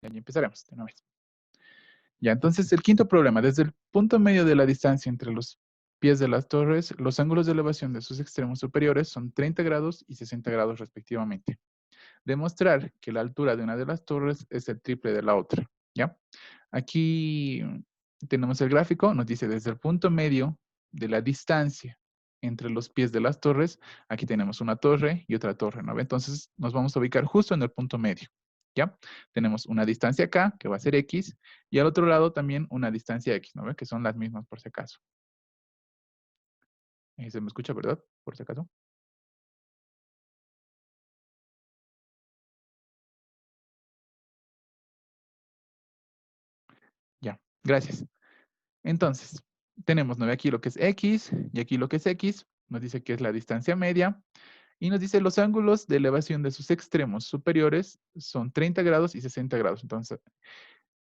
Y ahí empezaremos de una vez. Ya, entonces el quinto problema. Desde el punto medio de la distancia entre los pies de las torres, los ángulos de elevación de sus extremos superiores son 30 grados y 60 grados respectivamente. Demostrar que la altura de una de las torres es el triple de la otra. ¿Ya? Aquí tenemos el gráfico, nos dice desde el punto medio de la distancia entre los pies de las torres, aquí tenemos una torre y otra torre, ¿no ve? Entonces nos vamos a ubicar justo en el punto medio, ¿ya? Tenemos una distancia acá, que va a ser X, y al otro lado también una distancia X, ¿no ve? Que son las mismas por si acaso. ¿Se me escucha, verdad? Por si acaso. Ya, gracias. Entonces, tenemos, ¿no ve? Aquí lo que es X y aquí lo que es X. Nos dice que es la distancia media. Y nos dice los ángulos de elevación de sus extremos superiores son 30 grados y 60 grados. Entonces,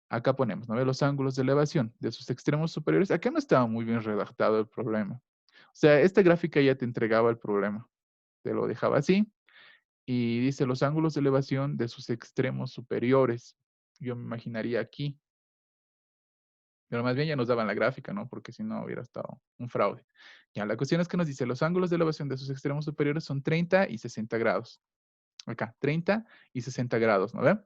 acá ponemos, ¿no ve? Los ángulos de elevación de sus extremos superiores. Acá no estaba muy bien redactado el problema. O sea, esta gráfica ya te entregaba el problema. Te lo dejaba así. Y dice los ángulos de elevación de sus extremos superiores. Yo me imaginaría aquí. Pero más bien ya nos daban la gráfica, ¿no? Porque si no hubiera estado un fraude. Ya, la cuestión es que nos dice los ángulos de elevación de sus extremos superiores son 30 y 60 grados. Acá, 30 y 60 grados, ¿no ve?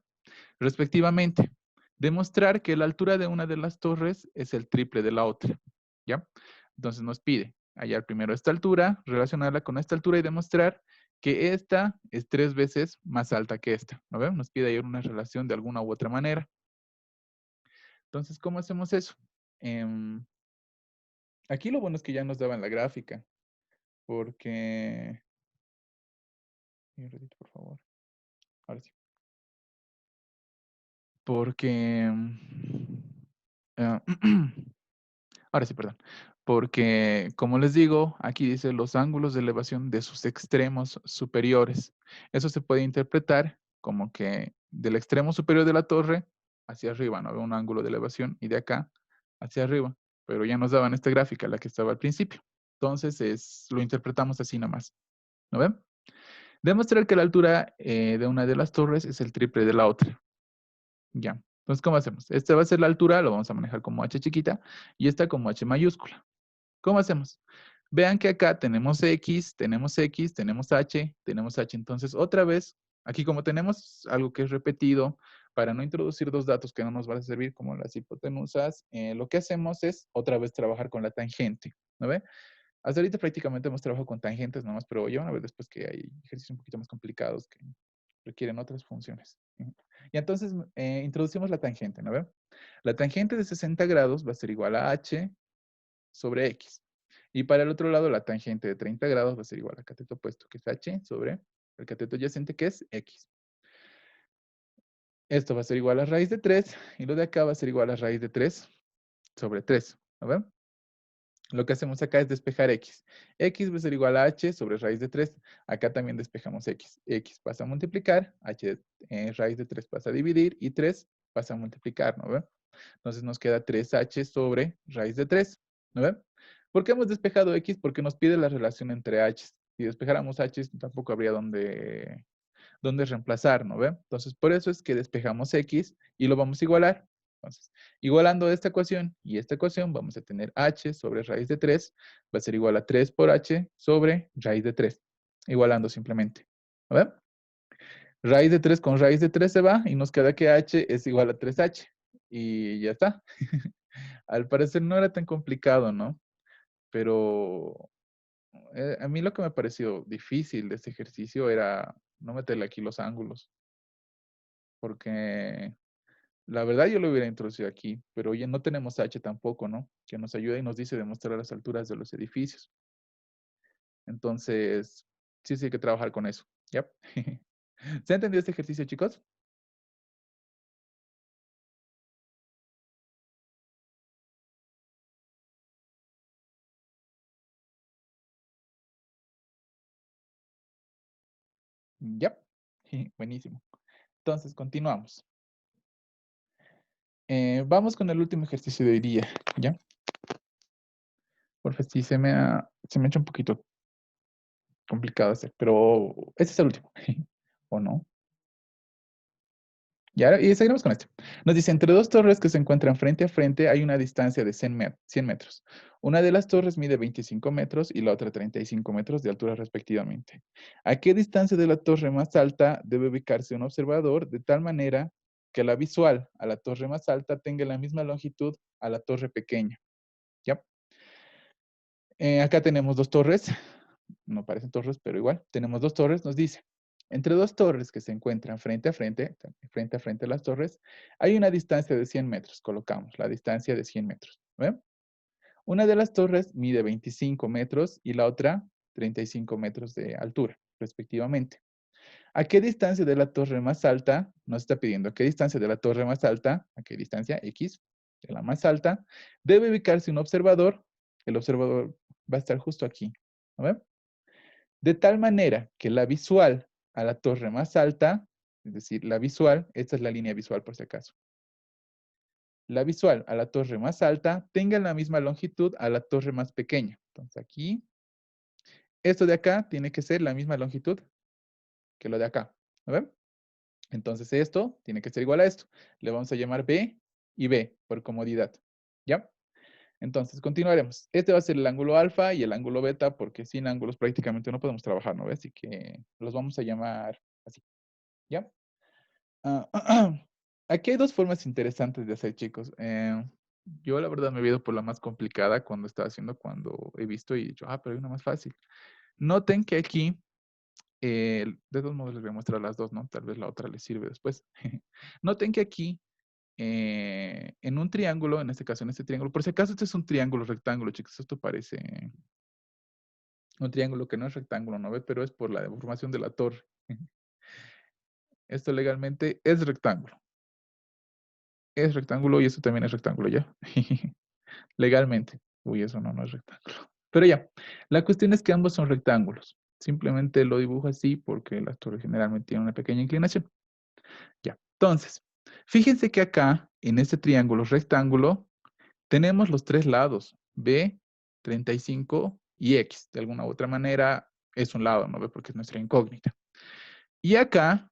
Respectivamente. Demostrar que la altura de una de las torres es el triple de la otra, ¿ya? Entonces nos pide hallar primero esta altura, relacionarla con esta altura y demostrar que esta es 3 veces más alta que esta, ¿no ve? Nos pide hallar una relación de alguna u otra manera. Entonces, ¿cómo hacemos eso? Em, Aquí lo bueno es que ya nos daban la gráfica, porque... Un ratito, por favor. Ahora sí. Porque... ah, ahora sí, perdón. Porque, como les digo, aquí dice los ángulos de elevación de sus extremos superiores. Eso se puede interpretar como que del extremo superior de la torre hacia arriba, ¿no? Un ángulo de elevación y de acá hacia arriba. Pero ya nos daban esta gráfica, la que estaba al principio. Entonces, lo interpretamos así nomás. ¿No ven? Demostrar que la altura de una de las torres es el triple de la otra. Ya. Entonces, ¿cómo hacemos? Esta va a ser la altura, lo vamos a manejar como h chiquita, y esta como h mayúscula. ¿Cómo hacemos? Vean que acá tenemos X, tenemos X, tenemos H, tenemos H. Entonces, otra vez, aquí como tenemos algo que es repetido, para no introducir dos datos que no nos van a servir, como las hipotenusas, lo que hacemos es otra vez trabajar con la tangente. ¿No ve? Hasta ahorita prácticamente hemos trabajado con tangentes nomás, pero ya van a ver después que hay ejercicios un poquito más complicados que requieren otras funciones. Ujú. Y entonces introducimos la tangente, ¿no ve? La tangente de 60 grados va a ser igual a h sobre x. Y para el otro lado, la tangente de 30 grados va a ser igual al cateto opuesto, que es h sobre el cateto adyacente, que es x. Esto va a ser igual a raíz de 3, y lo de acá va a ser igual a raíz de 3 sobre 3, ¿no ven? Lo que hacemos acá es despejar x. X va a ser igual a h sobre raíz de 3. Acá también despejamos x. X pasa a multiplicar, h raíz de 3 pasa a dividir, y 3 pasa a multiplicar, ¿no ven? Entonces nos queda 3h sobre raíz de 3, ¿no ven? ¿Por qué hemos despejado x? Porque nos pide la relación entre h. Si despejáramos h, tampoco habría dónde reemplazar, ¿no ve? Entonces, por eso es que despejamos x y lo vamos a igualar. Entonces, igualando esta ecuación y esta ecuación, vamos a tener h sobre raíz de 3, va a ser igual a 3 por h sobre raíz de 3. Igualando simplemente. ¿No ve? Raíz de 3 con raíz de 3 se va y nos queda que h es igual a 3h. Y ya está. Al parecer no era tan complicado, ¿no? Pero a mí lo que me pareció difícil de este ejercicio era no meterle aquí los ángulos. Porque la verdad yo lo hubiera introducido aquí, pero ya no tenemos H tampoco, ¿no? Que nos ayuda y nos dice demostrar las alturas de los edificios. Entonces, sí hay que trabajar con eso. ¿Ya? ¿Se ha entendido este ejercicio, chicos? Ya. Buenísimo. Entonces, continuamos. Vamos con el último ejercicio de hoy día, ¿ya? Porque sí se me ha hecho un poquito complicado hacer, pero este es el último. ¿O no? Y seguiremos con este. Nos dice, entre dos torres que se encuentran frente a frente hay una distancia de 100 metros. Una de las torres mide 25 metros y la otra 35 metros de altura respectivamente. ¿A qué distancia de la torre más alta debe ubicarse un observador de tal manera que la visual a la torre más alta tenga la misma longitud a la torre pequeña? ¿Ya? Acá tenemos dos torres, no parecen torres, pero igual, tenemos dos torres, nos dice, entre dos torres que se encuentran frente a frente a las torres, hay una distancia de 100 metros, colocamos la distancia de 100 metros. ¿Ven? Una de las torres mide 25 metros y la otra 35 metros de altura, respectivamente. ¿A qué distancia de la torre más alta? Nos está pidiendo, ¿a qué distancia de la torre más alta? ¿A qué distancia? X, de la más alta. Debe ubicarse un observador. El observador va a estar justo aquí. ¿A ver? De tal manera que la visual a la torre más alta, es decir, la visual, esta es la línea visual por si acaso. La visual a la torre más alta tenga la misma longitud a la torre más pequeña. Entonces aquí, esto de acá tiene que ser la misma longitud que lo de acá. ¿A ver? Entonces esto tiene que ser igual a esto. Le vamos a llamar B y B por comodidad. ¿Ya? Entonces continuaremos. Este va a ser el ángulo alfa y el ángulo beta porque sin ángulos prácticamente no podemos trabajar, ¿no ves? Así que los vamos a llamar así. ¿Ya? Ah, aquí hay dos formas interesantes de hacer, chicos. Yo la verdad me he ido por la más complicada cuando estaba haciendo, cuando he visto y he dicho, pero hay una más fácil. Noten que aquí de todos modos les voy a mostrar las dos, ¿no? Tal vez la otra les sirve después. Noten que aquí, en un triángulo, en este caso, en este triángulo, por si acaso este es un triángulo rectángulo, chicos, esto parece un triángulo que no es rectángulo, ¿no ve? Pero es por la deformación de la torre. Esto legalmente es rectángulo. Es rectángulo y esto también es rectángulo, ¿ya? Legalmente. Uy, eso no es rectángulo. Pero ya, la cuestión es que ambos son rectángulos. Simplemente lo dibujo así porque las torres generalmente tienen una pequeña inclinación. Ya, entonces, fíjense que acá, en este triángulo rectángulo, tenemos los tres lados, B, 35 y X. De alguna u otra manera, es un lado, ¿no ve? Porque es nuestra incógnita. Y acá,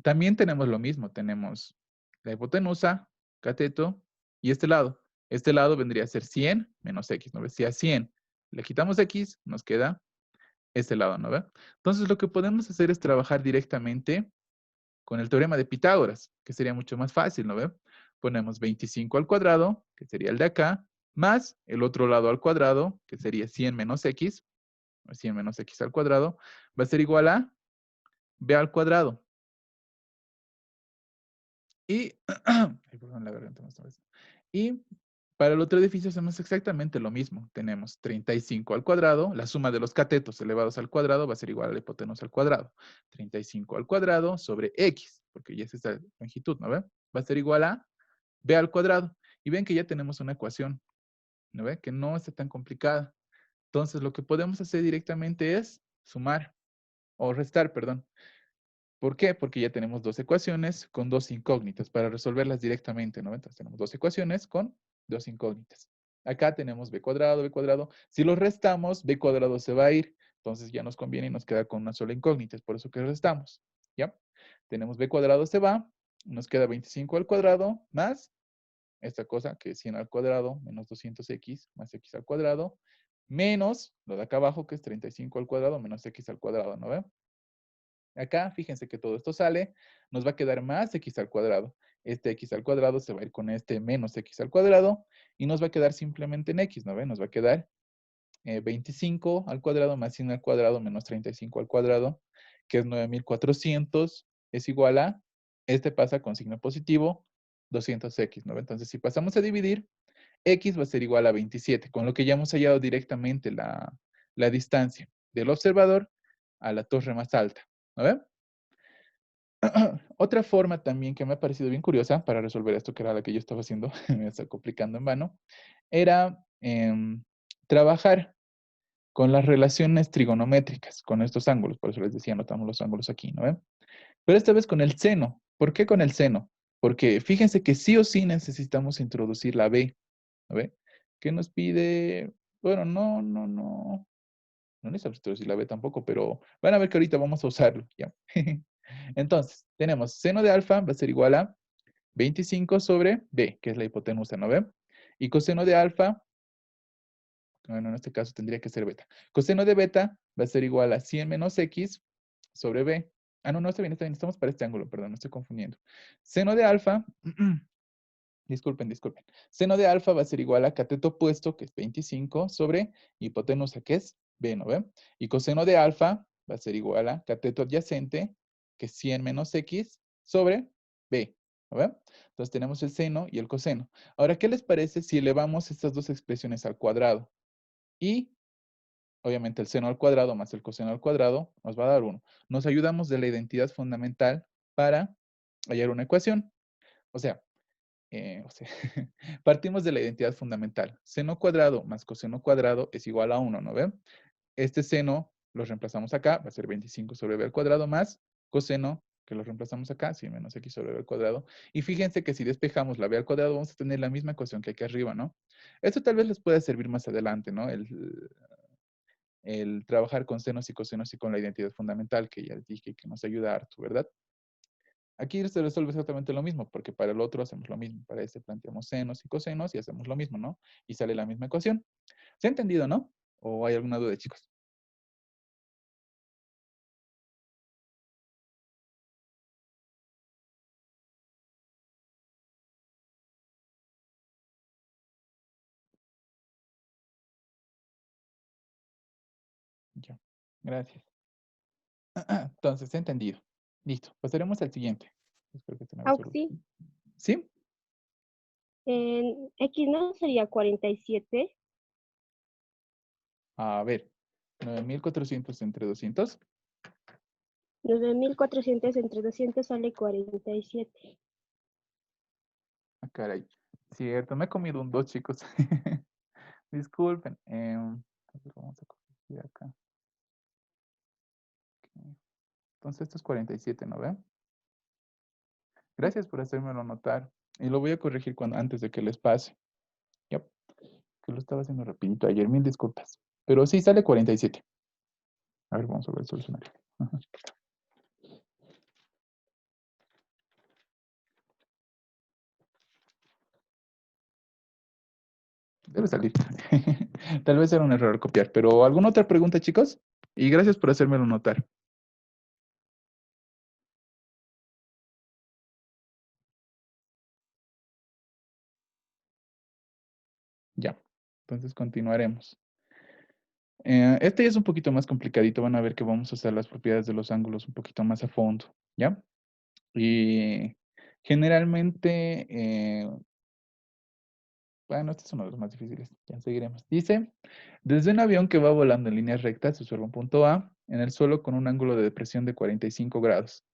también tenemos lo mismo. Tenemos la hipotenusa, cateto, y este lado. Este lado vendría a ser 100 menos X, ¿no ve? Si a 100 le quitamos X, nos queda este lado, ¿no ve? Entonces, lo que podemos hacer es trabajar directamente con el teorema de Pitágoras, que sería mucho más fácil, ¿no ve? Ponemos 25 al cuadrado, que sería el de acá, más el otro lado al cuadrado, que sería 100 menos X, 100 menos X al cuadrado, va a ser igual a B al cuadrado. Y, ay, perdón, la garganta me está. Y para el otro edificio hacemos exactamente lo mismo. Tenemos 35 al cuadrado, la suma de los catetos elevados al cuadrado va a ser igual a la hipotenusa al cuadrado. 35 al cuadrado sobre X, porque ya es esta longitud, ¿no ve? Va a ser igual a B al cuadrado. Y ven que ya tenemos una ecuación, ¿no ve? Que no está tan complicada. Entonces, lo que podemos hacer directamente es sumar, o restar, perdón. ¿Por qué? Porque ya tenemos dos ecuaciones con dos incógnitas para resolverlas directamente, ¿no? Entonces tenemos dos ecuaciones con dos incógnitas. Acá tenemos b cuadrado, b cuadrado. Si los restamos, b cuadrado se va a ir. Entonces ya nos conviene y nos queda con una sola incógnita. Es por eso que restamos. ¿Ya? Tenemos b cuadrado se va. Nos queda 25 al cuadrado más esta cosa que es 100 al cuadrado menos 200x más x al cuadrado menos lo de acá abajo que es 35 al cuadrado menos x al cuadrado, ¿no ve? Acá, fíjense que todo esto sale, nos va a quedar más x al cuadrado. Este x al cuadrado se va a ir con este menos x al cuadrado y nos va a quedar simplemente en x, ¿no ven? Nos va a quedar 25 al cuadrado más 100 al cuadrado menos 35 al cuadrado, que es 9400, es igual a, este pasa con signo positivo, 200x, ¿no ven? Entonces, si pasamos a dividir, x va a ser igual a 27, con lo que ya hemos hallado directamente la distancia del observador a la torre más alta, ¿no ven? Otra forma también que me ha parecido bien curiosa para resolver esto, que era la que yo estaba haciendo, me está complicando en vano, era trabajar con las relaciones trigonométricas, con estos ángulos. Por eso les decía, anotamos los ángulos aquí, ¿no ven? Pero esta vez con el seno. ¿Por qué con el seno? Porque fíjense que sí o sí necesitamos introducir la b, ¿no ve? ¿Qué nos pide? Bueno, no necesitamos introducir la b tampoco, pero van a ver que ahorita vamos a usarlo, ¿ya? Entonces, tenemos seno de alfa va a ser igual a 25 sobre B, que es la hipotenusa, ¿no ve? Y coseno de alfa, bueno, en este caso tendría que ser beta. Coseno de beta va a ser igual a 100 menos X sobre B. Ah, no, no, está bien, estamos para este ángulo, perdón, me estoy confundiendo. Seno de alfa, disculpen, disculpen. Seno de alfa va a ser igual a cateto opuesto, que es 25, sobre hipotenusa, que es B, ¿no ve? Y coseno de alfa va a ser igual a cateto adyacente, que es 100 menos X, sobre B, ¿no ve? Entonces tenemos el seno y el coseno. Ahora, ¿qué les parece si elevamos estas dos expresiones al cuadrado? Y, obviamente, el seno al cuadrado más el coseno al cuadrado nos va a dar 1. Nos ayudamos de la identidad fundamental para hallar una ecuación. O sea, partimos de la identidad fundamental. Seno cuadrado más coseno cuadrado es igual a 1, ¿no ven? Este seno lo reemplazamos acá, va a ser 25 sobre b al cuadrado más coseno, que lo reemplazamos acá, sí, menos x sobre b al cuadrado. Y fíjense que si despejamos la b al cuadrado, vamos a tener la misma ecuación que aquí arriba, ¿no? Esto tal vez les pueda servir más adelante, ¿no? El trabajar con senos y cosenos y con la identidad fundamental, que ya les dije que nos ayuda harto, ¿verdad? Aquí se resuelve exactamente lo mismo, porque para el otro hacemos lo mismo. Para este planteamos senos y cosenos y hacemos lo mismo, ¿no? Y sale la misma ecuación. ¿Se ha entendido, no? ¿O hay alguna duda, chicos? Ya. Gracias. Entonces, ¿se ha entendido? Listo. Pasaremos al siguiente. Espero que estén a resolver. Auxi, ¿Sí? en X no sería 47. A ver. 9400 entre 200. 9400 entre 200 sale 47. Ah, caray. Cierto, me he comido un 2, chicos. Disculpen. Vamos a corregir acá. Ok. Entonces, esto es 47, ¿no ven? Gracias por hacérmelo notar. Y lo voy a corregir antes de que les pase. Ya, que lo estaba haciendo rapidito ayer. Mil disculpas. Pero sí, sale 47. A ver, vamos a ver el solucionario. Ajá. Debe salir. Tal vez era un error al copiar. Pero, ¿alguna otra pregunta, chicos? Y gracias por hacérmelo notar. Ya. Entonces continuaremos. Este ya es un poquito más complicadito. Van a ver que vamos a usar las propiedades de los ángulos un poquito más a fondo. ¿Ya? Y generalmente, bueno, este es uno de los más difíciles. Ya seguiremos. Dice, desde un avión que va volando en líneas rectas, se observa un punto A en el suelo con un ángulo de depresión de 45 grados.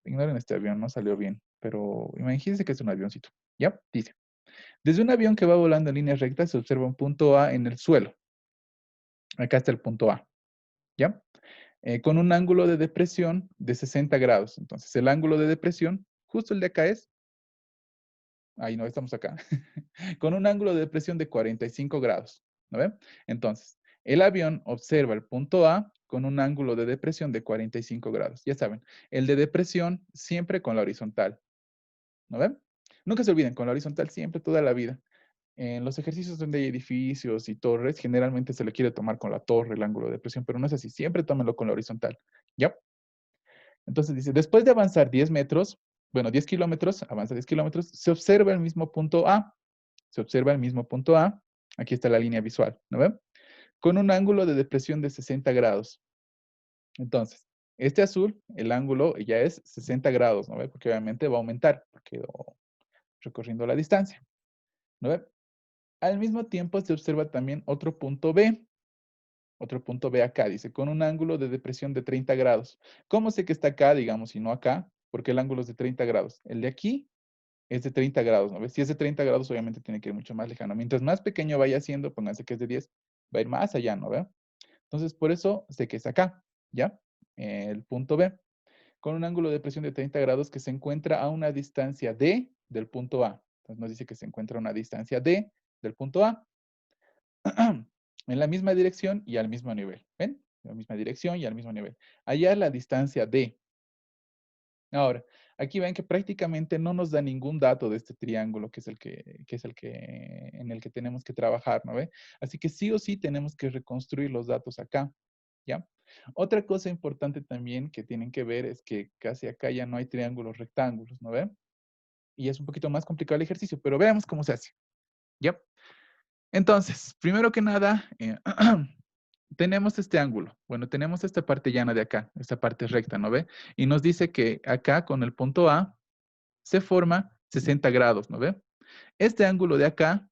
Ignoren este avión, no salió bien, pero imagínense que es un avioncito. ¿Ya? Dice, desde un avión que va volando en líneas rectas, se observa un punto A en el suelo. Acá está el punto A. ¿Ya? Con un ángulo de depresión de 60 grados. Entonces, el ángulo de depresión, justo el de acá es, ahí no, estamos acá, con un ángulo de depresión de 45 grados. ¿No ven? Entonces, el avión observa el punto A con un ángulo de depresión de 45 grados. Ya saben, el de depresión siempre con la horizontal. ¿No ven? Nunca se olviden, con la horizontal siempre, toda la vida. En los ejercicios donde hay edificios y torres, generalmente se le quiere tomar con la torre el ángulo de depresión, pero no es así. Siempre tómenlo con la horizontal. ¿Ya? Entonces dice, después de avanzar 10 metros, bueno, 10 kilómetros, avanza 10 kilómetros, se observa el mismo punto A. Se observa el mismo punto A. Aquí está la línea visual, ¿no ven? Con un ángulo de depresión de 60 grados. Entonces, este azul, el ángulo ya es 60 grados, ¿no ve? Porque obviamente va a aumentar, porque recorriendo la distancia, ¿no ve? Al mismo tiempo se observa también otro punto B acá, dice, con un ángulo de depresión de 30 grados. ¿Cómo sé que está acá, digamos, y no acá? Porque el ángulo es de 30 grados. El de aquí es de 30 grados, ¿no ves? Si es de 30 grados, obviamente tiene que ir mucho más lejano. Mientras más pequeño vaya siendo, pónganse que es de 10, va a ir más allá, ¿no ve? Entonces, por eso sé que es acá, ¿ya? El punto B, con un ángulo de depresión de 30 grados que se encuentra a una distancia D del punto A. Entonces nos dice que se encuentra a una distancia D del punto A. En la misma dirección y al mismo nivel. ¿Ven? En la misma dirección y al mismo nivel. Allá la distancia D. Ahora, aquí ven que prácticamente no nos da ningún dato de este triángulo que es el que en el que tenemos que trabajar, ¿no ve? Así que sí o sí tenemos que reconstruir los datos acá, ¿ya? Otra cosa importante también que tienen que ver es que casi acá ya no hay triángulos rectángulos, ¿no ve? Y es un poquito más complicado el ejercicio, pero veamos cómo se hace, ¿ya? Entonces, primero que nada, tenemos este ángulo. Bueno, tenemos esta parte llana de acá, esta parte recta, ¿no ve? Y nos dice que acá con el punto A se forma 60 grados, ¿no ve? Este ángulo de acá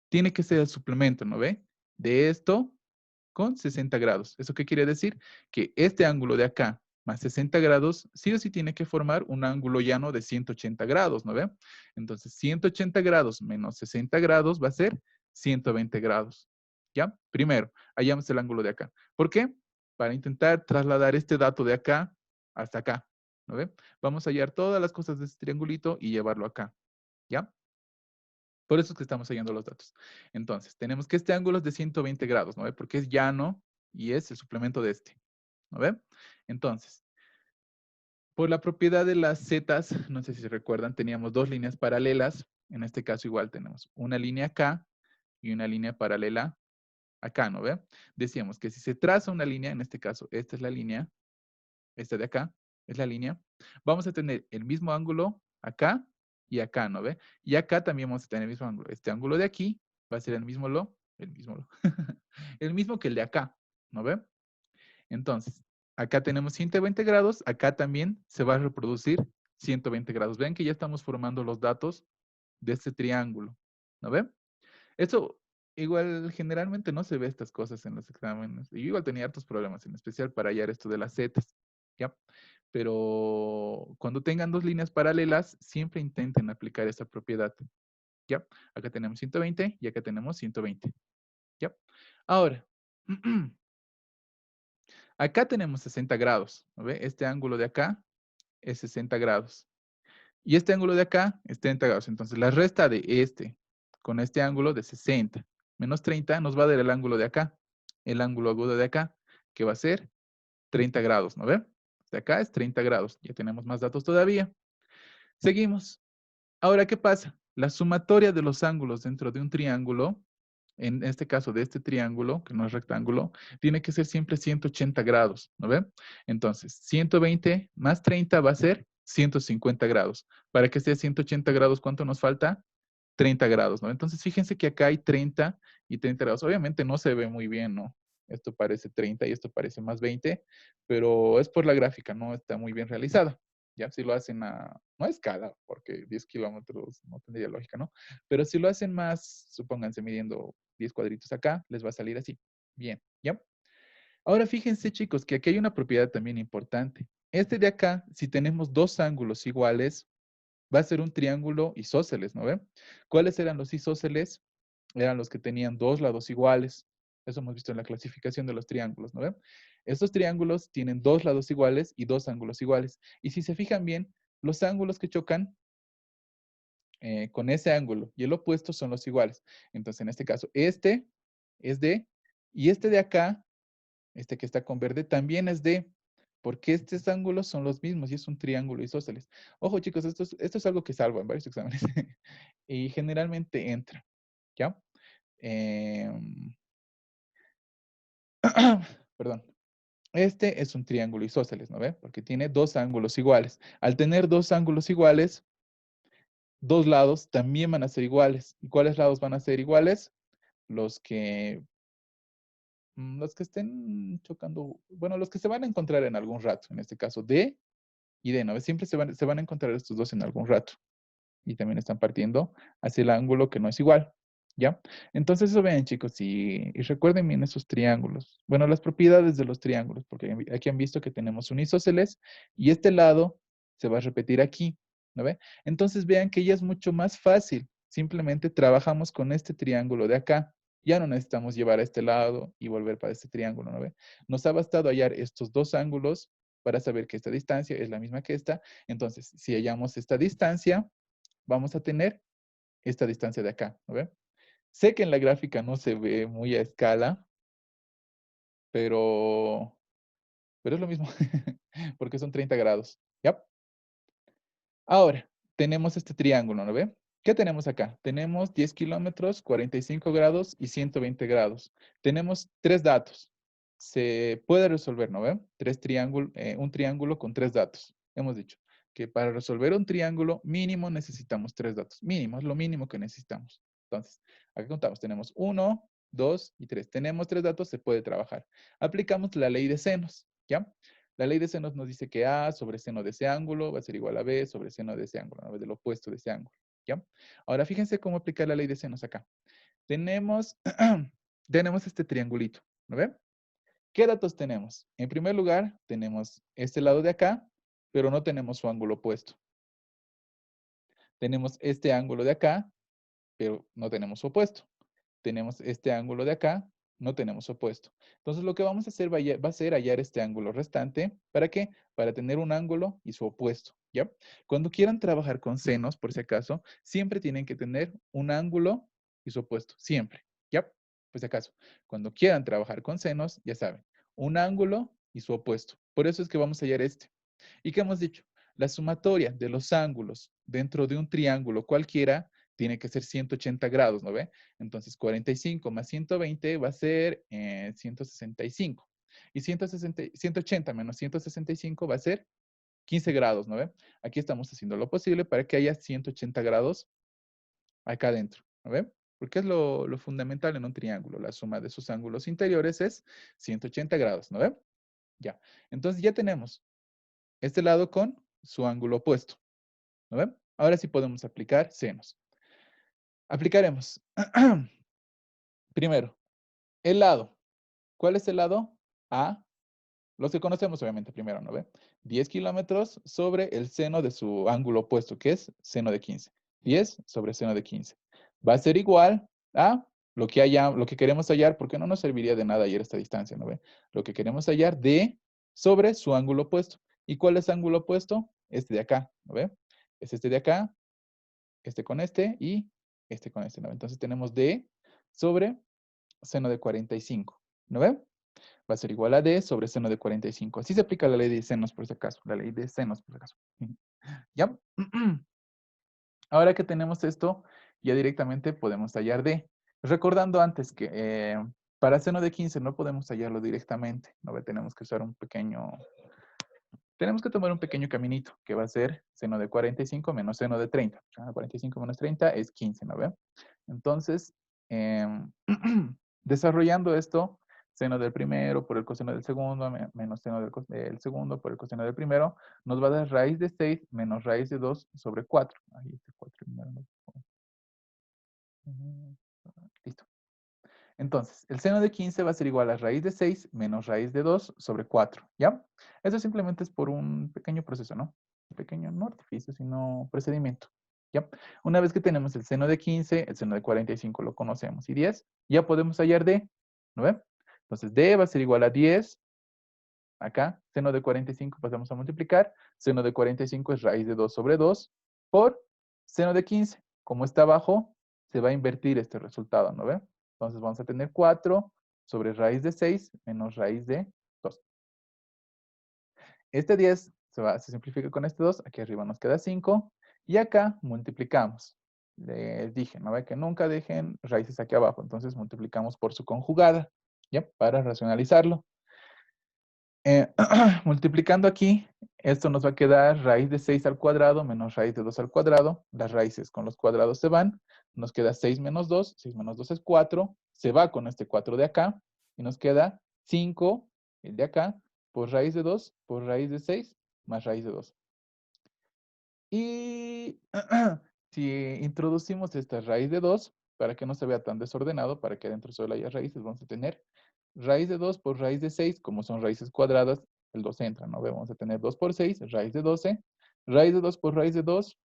tiene que ser el suplemento, ¿no ve? De esto con 60 grados. ¿Eso qué quiere decir? Que este ángulo de acá más 60 grados, sí o sí tiene que formar un ángulo llano de 180 grados, ¿no ve? Entonces, 180 grados menos 60 grados va a ser 120 grados. ¿Ya? Primero, hallamos el ángulo de acá. ¿Por qué? Para intentar trasladar este dato de acá hasta acá, ¿no ve? Vamos a hallar todas las cosas de este triangulito y llevarlo acá, ¿ya? Por eso es que estamos hallando los datos. Entonces, tenemos que este ángulo es de 120 grados, ¿no ve? Porque es llano y es el suplemento de este, ¿no ve? Entonces, por la propiedad de las zetas, no sé si se recuerdan, teníamos dos líneas paralelas. En este caso igual tenemos una línea acá y una línea paralela acá, ¿no ve? Decíamos que si se traza una línea, en este caso esta es la línea, esta de acá es la línea, vamos a tener el mismo ángulo acá y acá, ¿no ve? Y acá también vamos a tener el mismo ángulo. Este ángulo de aquí va a ser el mismo que el de acá, ¿no ve? Entonces, acá tenemos 120 grados, acá también se va a reproducir 120 grados. Ven que ya estamos formando los datos de este triángulo, ¿no ve? Eso igual generalmente no se ve estas cosas en los exámenes. Y yo igual tenía hartos problemas, en especial para hallar esto de las zetas, ¿ya? Pero cuando tengan dos líneas paralelas, siempre intenten aplicar esta propiedad, ¿ya? Acá tenemos 120 y acá tenemos 120, ¿ya? Ahora, acá tenemos 60 grados, ¿no ve? Este ángulo de acá es 60 grados. Y este ángulo de acá es 30 grados. Entonces, la resta de este con este ángulo de 60 menos 30 nos va a dar el ángulo de acá, el ángulo agudo de acá, que va a ser 30 grados, ¿no ve? De acá es 30 grados. Ya tenemos más datos todavía. Seguimos. Ahora, ¿qué pasa? La sumatoria de los ángulos dentro de un triángulo, en este caso de este triángulo, que no es rectángulo, tiene que ser siempre 180 grados, ¿no ve? Entonces, 120 más 30 va a ser 150 grados. Para que sea 180 grados, ¿cuánto nos falta? 30 grados, ¿no? Entonces, fíjense que acá hay 30 y 30 grados. Obviamente no se ve muy bien, ¿no? Esto parece 30 y esto parece más 20, pero es por la gráfica, no está muy bien realizada. Ya, si lo hacen no a escala, porque 10 kilómetros no tendría lógica, ¿no? Pero si lo hacen más, supónganse midiendo 10 cuadritos acá, les va a salir así. Bien, ¿ya? Ahora fíjense, chicos, que aquí hay una propiedad también importante. Este de acá, si tenemos dos ángulos iguales, va a ser un triángulo isósceles, ¿no ve? ¿Cuáles eran los isósceles? Eran los que tenían dos lados iguales. Eso hemos visto en la clasificación de los triángulos, ¿no ve? Estos triángulos tienen dos lados iguales y dos ángulos iguales. Y si se fijan bien, los ángulos que chocan con ese ángulo y el opuesto son los iguales. Entonces, en este caso, este es D y este de acá, este que está con verde, también es D, porque estos ángulos son los mismos y es un triángulo isósceles. Ojo, chicos, esto es algo que salva en varios exámenes y generalmente entra, ¿ya? Em, perdón. Este es un triángulo isósceles, ¿no ve? Porque tiene dos ángulos iguales. Al tener dos ángulos iguales, dos lados también van a ser iguales. ¿Y cuáles lados van a ser iguales? Los que, los que estén chocando, bueno, los que se van a encontrar en algún rato, en este caso D y D, ¿no ve? Siempre se van a encontrar estos dos en algún rato. Y también están partiendo hacia el ángulo que no es igual, ¿ya? Entonces eso vean, chicos, y recuerden bien esos triángulos. Bueno, las propiedades de los triángulos, porque aquí han visto que tenemos un isósceles y este lado se va a repetir aquí, ¿no ve? Entonces vean que ya es mucho más fácil. Simplemente trabajamos con este triángulo de acá. Ya no necesitamos llevar a este lado y volver para este triángulo, ¿no ve? Nos ha bastado hallar estos dos ángulos para saber que esta distancia es la misma que esta. Entonces, si hallamos esta distancia, vamos a tener esta distancia de acá, ¿no ve? Sé que en la gráfica no se ve muy a escala, pero, pero es lo mismo, porque son 30 grados. ¿Ya? Ahora, tenemos este triángulo, ¿no ve? ¿Qué tenemos acá? Tenemos 10 kilómetros, 45 grados y 120 grados. Tenemos tres datos. Se puede resolver, ¿no ve? Un triángulo con tres datos. Hemos dicho que para resolver un triángulo mínimo necesitamos tres datos. Mínimo, es lo mínimo que necesitamos. Entonces, acá contamos. Tenemos uno, dos y tres. Tenemos tres datos, se puede trabajar. Aplicamos la ley de senos, ¿ya? La ley de senos nos dice que A sobre seno de ese ángulo va a ser igual a B sobre seno de ese ángulo, ¿no? Del opuesto de ese ángulo, ¿ya? Ahora, fíjense cómo aplicar la ley de senos acá. Tenemos, tenemos este triangulito, ¿no ven? ¿Qué datos tenemos? En primer lugar, tenemos este lado de acá, pero no tenemos su ángulo opuesto. Tenemos este ángulo de acá, pero no tenemos su opuesto. Tenemos este ángulo de acá, no tenemos opuesto. Entonces lo que vamos a hacer va a ser hallar este ángulo restante. ¿Para qué? Para tener un ángulo y su opuesto, ¿ya? Cuando quieran trabajar con senos, por si acaso, siempre tienen que tener un ángulo y su opuesto, siempre, ¿ya? Por si acaso, cuando quieran trabajar con senos, ya saben, un ángulo y su opuesto. Por eso es que vamos a hallar este. ¿Y qué hemos dicho? La sumatoria de los ángulos dentro de un triángulo cualquiera tiene que ser 180 grados, ¿no ve? Entonces, 45 más 120 va a ser 165. Y 180 menos 165 va a ser 15 grados, ¿no ve? Aquí estamos haciendo lo posible para que haya 180 grados acá adentro, ¿no ve? Porque es lo fundamental en un triángulo. La suma de sus ángulos interiores es 180 grados, ¿no ve? Ya. Entonces ya tenemos este lado con su ángulo opuesto, ¿no ven? Ahora sí podemos aplicar senos. Aplicaremos. Primero, el lado. ¿Cuál es el lado? A. Los que conocemos obviamente primero, ¿no ve? 10 kilómetros sobre el seno de su ángulo opuesto, que es seno de 15. 10 sobre seno de 15. Va a ser igual a lo que queremos hallar, porque no nos serviría de nada hallar esta distancia, ¿no ve? Lo que queremos hallar de sobre su ángulo opuesto. ¿Y cuál es ángulo opuesto? Este de acá, ¿no ve? Es este de acá, este con este y este con este, ¿no? Entonces tenemos D sobre seno de 45, ¿no ve? Va a ser igual a D sobre seno de 45. Así se aplica la ley de senos, por si acaso. La ley de senos, por si acaso. ¿Ya? Ahora que tenemos esto, ya directamente podemos hallar D. Recordando antes que para seno de 15 no podemos hallarlo directamente, ¿no ve? Tenemos que tomar un pequeño caminito, que va a ser seno de 45 menos seno de 30. 45 menos 30 es 15, ¿no ve? Entonces, em, desarrollando esto, seno del primero por el coseno del segundo, menos seno del segundo por el coseno del primero, nos va a dar raíz de 6 menos raíz de 2 sobre 4. Ahí este 4 primero. Listo. Entonces, el seno de 15 va a ser igual a raíz de 6 menos raíz de 2 sobre 4, ¿ya? Eso simplemente es por un pequeño proceso, ¿no? Un pequeño, no artificio, sino procedimiento, ¿ya? Una vez que tenemos el seno de 15, el seno de 45 lo conocemos, y 10, ya podemos hallar D, ¿no ve? Entonces, D va a ser igual a 10, acá, seno de 45 pasamos a multiplicar, seno de 45 es raíz de 2 sobre 2, por seno de 15. Como está abajo, se va a invertir este resultado, ¿no ve? Entonces vamos a tener 4 sobre raíz de 6 menos raíz de 2. Este 10 se simplifica con este 2, aquí arriba nos queda 5, y acá multiplicamos. Les dije, ¿no ve? Que nunca dejen raíces aquí abajo, entonces multiplicamos por su conjugada, ¿ya? Para racionalizarlo. Multiplicando aquí, esto nos va a quedar raíz de 6 al cuadrado menos raíz de 2 al cuadrado. Las raíces con los cuadrados se van. Nos queda 6 menos 2. 6 menos 2 es 4. Se va con este 4 de acá. Y nos queda 5, el de acá, por raíz de 2, por raíz de 6, más raíz de 2. Y si introducimos esta raíz de 2, para que no se vea tan desordenado, para que adentro solo haya raíces, vamos a tener raíz de 2 por raíz de 6, como son raíces cuadradas, el 2 entra, ¿no? Vamos a tener 2 por 6, raíz de 12, raíz de 2 por raíz de 2,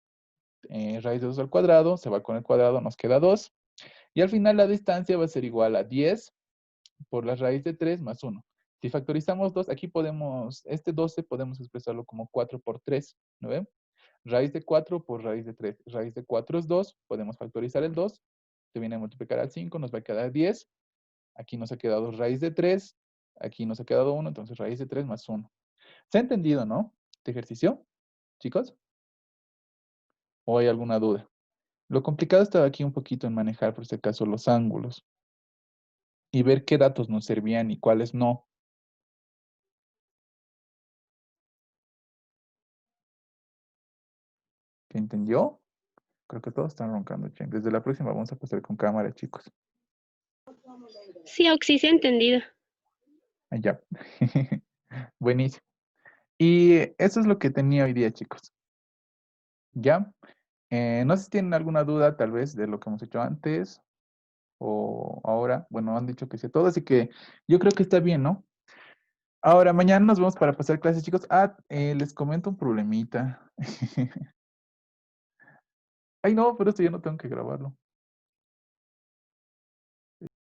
raíz de 2 al cuadrado, se va con el cuadrado, nos queda 2, y al final la distancia va a ser igual a 10 por la raíz de 3 más 1. Si factorizamos 2, aquí podemos, este 12 podemos expresarlo como 4 por 3, ¿no ven? Raíz de 4 por raíz de 3. Raíz de 4 es 2. Podemos factorizar el 2. Se viene a multiplicar al 5. Nos va a quedar 10. Aquí nos ha quedado raíz de 3. Aquí nos ha quedado 1. Entonces raíz de 3 más 1. ¿Se ha entendido, no? Este ejercicio. chicos? ¿O hay alguna duda? Lo complicado estaba aquí un poquito en manejar, por si acaso, los ángulos y ver qué datos nos servían y cuáles no. ¿Qué entendió? Creo que todos están roncando, che. Desde la próxima vamos a pasar con cámara, chicos. Sí, Oxy, sí he entendido. Allá. Buenísimo. Y eso es lo que tenía hoy día, chicos. ¿Ya? No sé si tienen alguna duda, tal vez, de lo que hemos hecho antes o ahora. Bueno, han dicho que sí a todo, así que yo creo que está bien, ¿no? Ahora, mañana nos vemos para pasar clases, chicos. Les comento un problemita. Ay, no, pero esto ya no tengo que grabarlo.